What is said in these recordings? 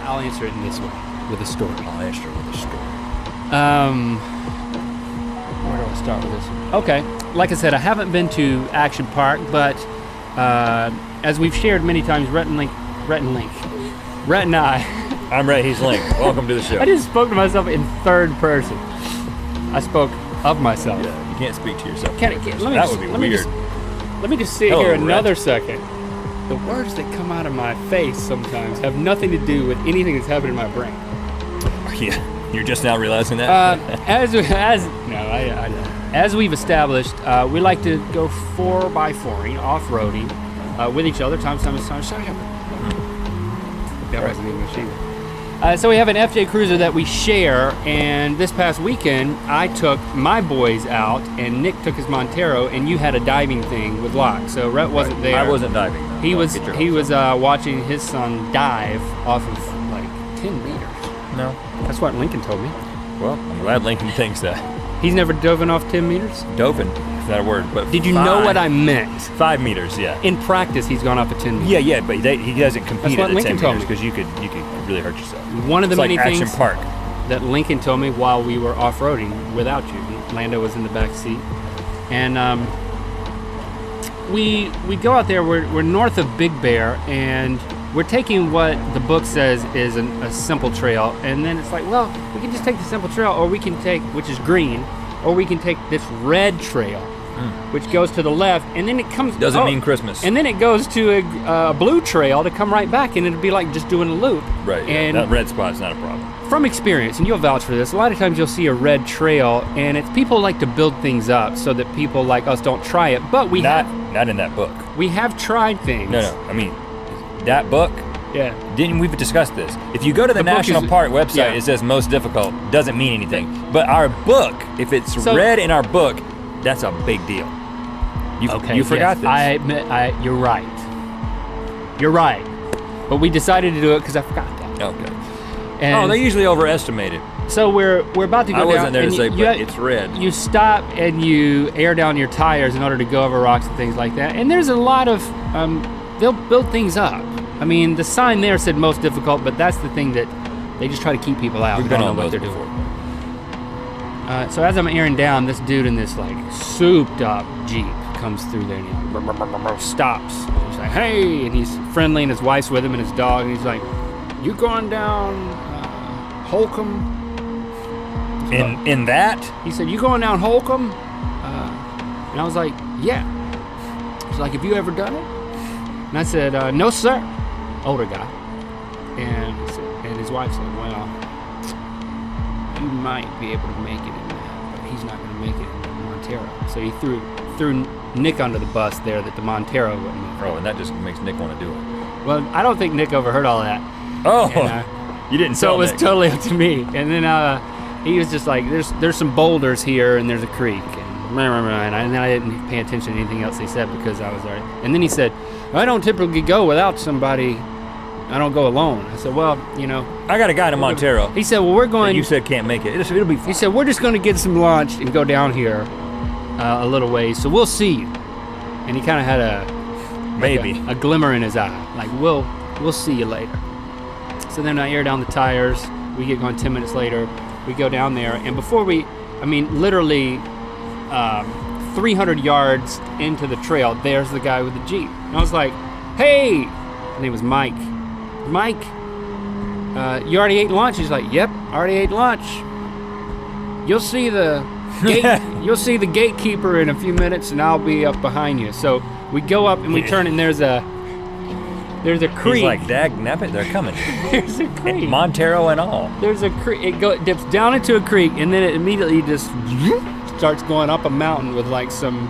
I'll answer it in this way, with a story. I'll answer it with a story. Where do I start with this? Okay, like I said, I haven't been to Action Park, but as we've shared many times, Rhett and I. I'm Rhett, he's Link. Welcome to the show. I just spoke to myself in third person. I spoke of myself. Yeah, you can't speak to yourself. That would be weird. Let me just sit here another second. The words that come out of my face sometimes have nothing to do with anything that's happening in my brain. Yeah, you're just now realizing that? As we've established, we like to go 4x4ing, off-roading, with each other, time. Shut up. That wasn't even a machine. So we have an FJ Cruiser that we share, and this past weekend, I took my boys out, and Nick took his Montero, and you had a diving thing with Locke. So Rhett wasn't there. I wasn't diving. No. He was watching his son dive off of like 10 meters. No. That's what Lincoln told me. Well, I'm glad Lincoln thinks that. He's never dove off 10 meters? Dove, is that a word? But did you know what I meant? 5 meters, yeah. In practice, he's gone off at 10 meters. Yeah, but he doesn't compete at the 10 meters because you could really hurt yourself. One of the many things Action Park that Lincoln told me while we were off-roading without you. Lando was in the back seat. And we go out there, we're north of Big Bear, and we're taking what the book says is a simple trail, and then it's like, well, we can just take the simple trail, or we can take, which is green, or we can take this red trail, which goes to the left, and then it comes... Doesn't mean Christmas. And then it goes to a blue trail to come right back, and it'd be like just doing a loop. Right, and that red spot's not a problem. From experience, and you'll vouch for this, a lot of times you'll see a red trail, and it's people like to build things up so that people like us don't try it, but not in that book. We have tried things. No, I mean, that book, we've discussed this. If you go to the National Park website, it says most difficult, doesn't mean anything. But our book, if it's read in our book, that's a big deal. You forgot this. I admit, you're right. You're right. But we decided to do it because I forgot that. Okay. And they usually overestimate it. So we're about to go down. I wasn't there to say, but it's red. You stop and you air down your tires in order to go over rocks and things like that. And there's a lot of, they'll build things up. I mean, the sign there said most difficult, but that's the thing that they just try to keep people out. We've done all what they're doing. So as I'm airing down, this dude in this like souped up Jeep comes through there and he stops. He's like, hey, and he's friendly, and his wife's with him and his dog, and he's like, you going down Holcomb? In that? He said, you going down Holcomb? And I was like, yeah. He's like, have you ever done it? And I said, no, sir. Older guy. And his wife said, well, you might be able to make it in that, but he's not going to make it in the Montero. So he threw Nick under the bus there that the Montero wouldn't make. Oh, and that just makes Nick want to do it. Well, I don't think Nick overheard all that. Oh, and, you didn't tell So it was Nick. totally up to me. And then he was just like, there's some boulders here and there's a creek. And then I didn't pay attention to anything else he said because I was already. And then he said, I don't typically go without somebody. I don't go alone. I said, well, I got a guy in a Montero. He said, well, we're going. You said can't make it. It'll be fine. He said, we're just going to get some lunch and go down here a little ways. So we'll see you. And he kind of had a glimmer in his eye. Like, we'll see you later. So then I air down the tires. We get going 10 minutes later. We go down there. And before literally 300 yards into the trail, there's the guy with the Jeep. And I was like, hey, his name was Mike. Mike, you already ate lunch? He's like, yep, already ate lunch. You'll see the gatekeeper in a few minutes, and I'll be up behind you. So we go up and we turn, and there's a creek. He's like, dag-nabbit, they're coming. There's a creek. Montero and all. There's a creek. It dips down into a creek, and then it immediately just starts going up a mountain with like some.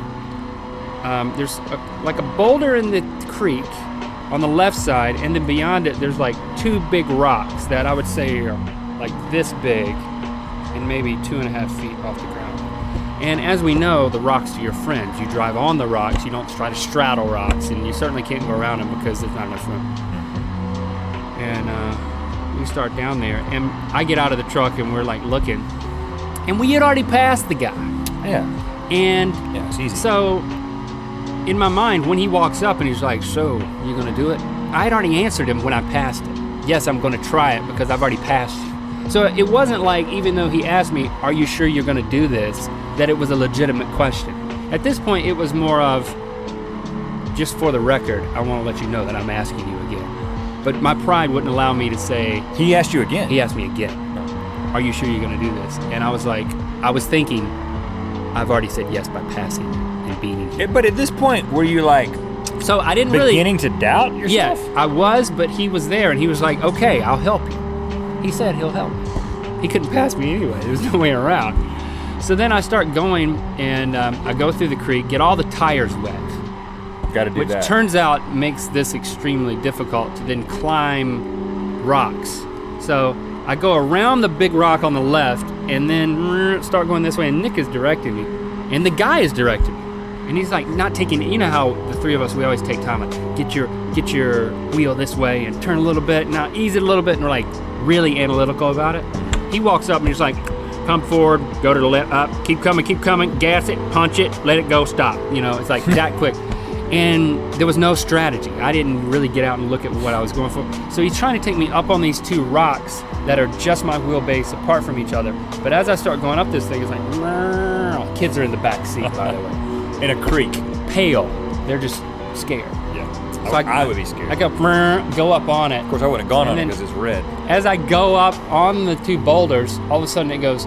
There's like a boulder in the creek on the left side, and then beyond it, there's like two big rocks that I would say are like this big and maybe 2.5 feet off the ground. And as we know, the rocks are your friends. You drive on the rocks, you don't try to straddle rocks, and you certainly can't go around them because there's not enough room. And we start down there, and I get out of the truck, and we're like looking, and we had already passed the guy. Yeah. And it's easy. So in my mind, when he walks up and he's like, so, you gonna do it? I had already answered him when I passed it. yes, I'm going to try it because I've already passed you. So it wasn't like, even though he asked me, are you sure you're going to do this, that it was a legitimate question. At this point, it was more of, just for the record, I want to let you know that I'm asking you again. But my pride wouldn't allow me to say... He asked you again? He asked me again. Are you sure you're going to do this? And I was like, I was thinking, I've already said yes by passing and beating him. But at this point, were you like... So I didn't beginning to doubt yourself? Yes, I was, but he was there and he was like, okay, I'll help you. He said he'll help me. He couldn't pass me anyway. There was no way around. So then I start going and I go through the creek, get all the tires wet. Got to do that. Which turns out makes this extremely difficult to then climb rocks. So I go around the big rock on the left and then start going this way, and Nick is directing me. And the guy is directing me. And he's like not taking, you know how the three of us, we always take time, like get your wheel this way and turn a little bit, now ease it a little bit, and we're like really analytical about it. He walks up and he's like, come forward, go to the left, up, keep coming, gas it, punch it, let it go, stop. You know, it's like that quick. And there was no strategy. I didn't really get out and look at what I was going for. So he's trying to take me up on these two rocks that are just my wheelbase apart from each other. But as I start going up this thing, it's like, kids are in the back seat, by the way. In a creek. Pale. They're just scared. Yeah. So I would be scared. I go up on it. Of course, I wouldn't have gone on it because it's red. As I go up on the two boulders, all of a sudden it goes.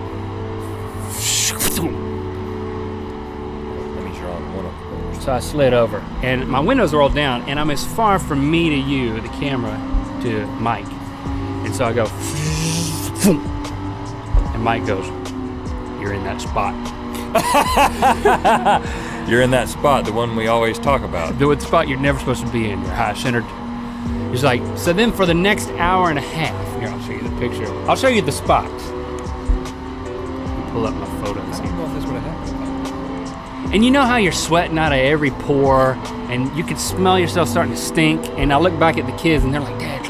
So I slid over, and my windows rolled down, and I'm as far from me to you, the camera, to Mike. And so I go, and Mike goes, you're in that spot. You're in that spot, the one we always talk about. The spot you're never supposed to be in, you're high-centered. He's like, so then for the next hour and a half, here, I'll show you the picture. I'll show you the spots. Pull up my photos. I don't know if this would have happened. And you know how you're sweating out of every pore, and you can smell yourself starting to stink, and I look back at the kids, and they're like, Dad,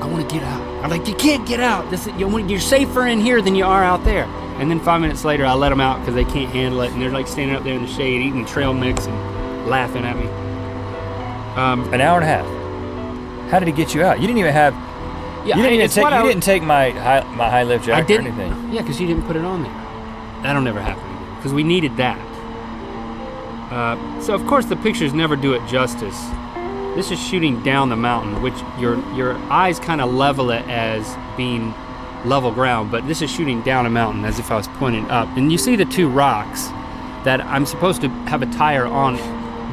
I want to get out. I'm like, you can't get out. You're safer in here than you are out there. And then 5 minutes later, I let them out because they can't handle it, and they're like standing up there in the shade, eating trail mix and laughing at me. An hour and a half. How did he get you out? You didn't even have... Yeah, you didn't take my high lift jacket or anything. Yeah, because you didn't put it on there. That'll never happen again, because we needed that. So of course the pictures never do it justice. This is shooting down the mountain, which your eyes kind of level it as being level ground, but this is shooting down a mountain as if I was pointing up. And you see the two rocks that I'm supposed to have a tire on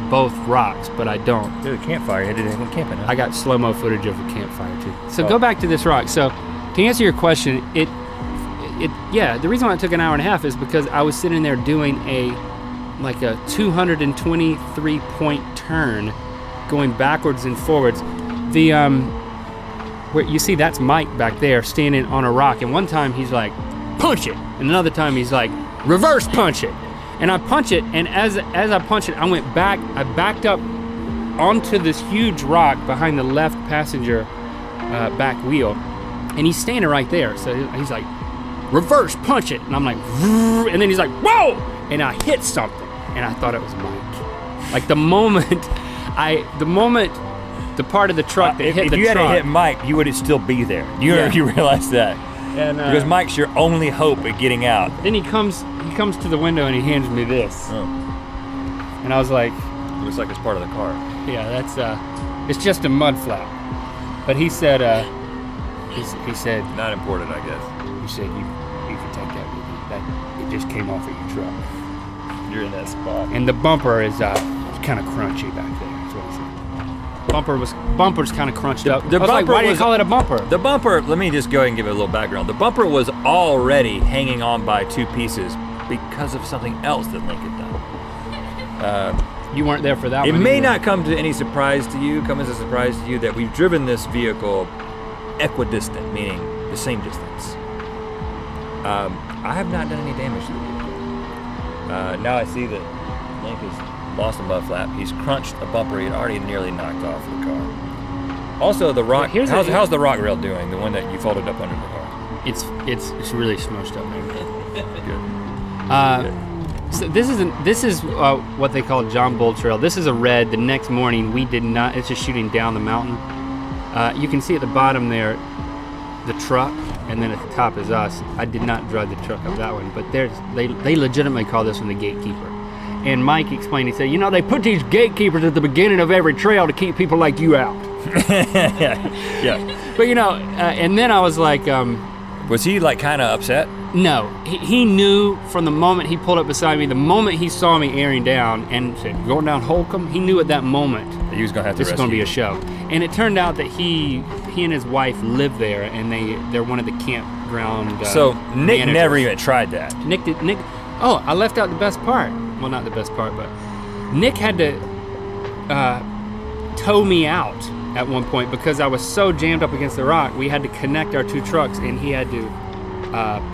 both rocks, but I don't. Dude, a campfire. You did it camping, huh? I got slow-mo footage of a campfire too. So Go back to this rock. So to answer your question, the reason why it took an hour and a half is because I was sitting there doing a 223 point turn going backwards and forwards. The where you see that's Mike back there standing on a rock, and one time he's like, punch it, and another time he's like, reverse punch it. And I punch it, and as I punch it, I backed up onto this huge rock behind the left passenger back wheel, and he's standing right there. So he's like, reverse punch it, and I'm like, and then he's like, whoa, and I hit something. And I thought it was Mike. Like the moment, the part of the truck that hit the truck. If you had hit Mike, you would still be there. You realize that? And, because Mike's your only hope at getting out. Then he comes to the window and he hands me this. Oh. And I was like, it looks like it's part of the car. Yeah, that's it's just a mud flap. But he said, he said, not imported, I guess. He said you can take that with you. That it just came off of your truck. You're in that spot. And the bumper is kind of crunchy back there. That's what he said. Bumper's kind of crunched up. The bumper why do you call it a bumper? The bumper, let me just go ahead and give it a little background. The bumper was already hanging on by two pieces because of something else that Link had done. You weren't there for that one. It may not come as a surprise to you that we've driven this vehicle equidistant, meaning the same distance. I have not done any damage to the vehicle. Now I see that Link has lost a mud flap. He's crunched a bumper he had already nearly knocked off the car. Also, the rock. How's the rock rail doing? The one that you folded up under the car. It's really smushed up. Good. So this is what they call John Bull Trail. This is a red. The next morning we did not. It's just shooting down the mountain. You can see at the bottom there, the truck, and then at the top is us. I did not drive the truck up that one, but they legitimately call this one the gatekeeper. And Mike explained, he said, you know, they put these gatekeepers at the beginning of every trail to keep people like you out. Yeah. But, you know, and then I was like... was he like kind of upset? No, he knew from the moment he pulled up beside me, the moment he saw me airing down and said, going down Holcomb, he knew at that moment he was gonna have to this was going to be a show. And it turned out that he and his wife live there, and they're one of the campground So Nick managers. never even tried that. Nick, oh, I left out the best part. Well, not the best part, but Nick had to tow me out at one point because I was so jammed up against the rock. We had to connect our two trucks, and he had to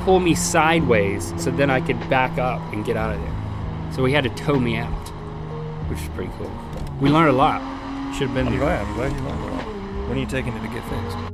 pull me sideways so then I could back up and get out of there. So he had to tow me out, which is pretty cool. We learned a lot. Should have been there. I'm glad you learned a lot. When are you taking it to get fixed?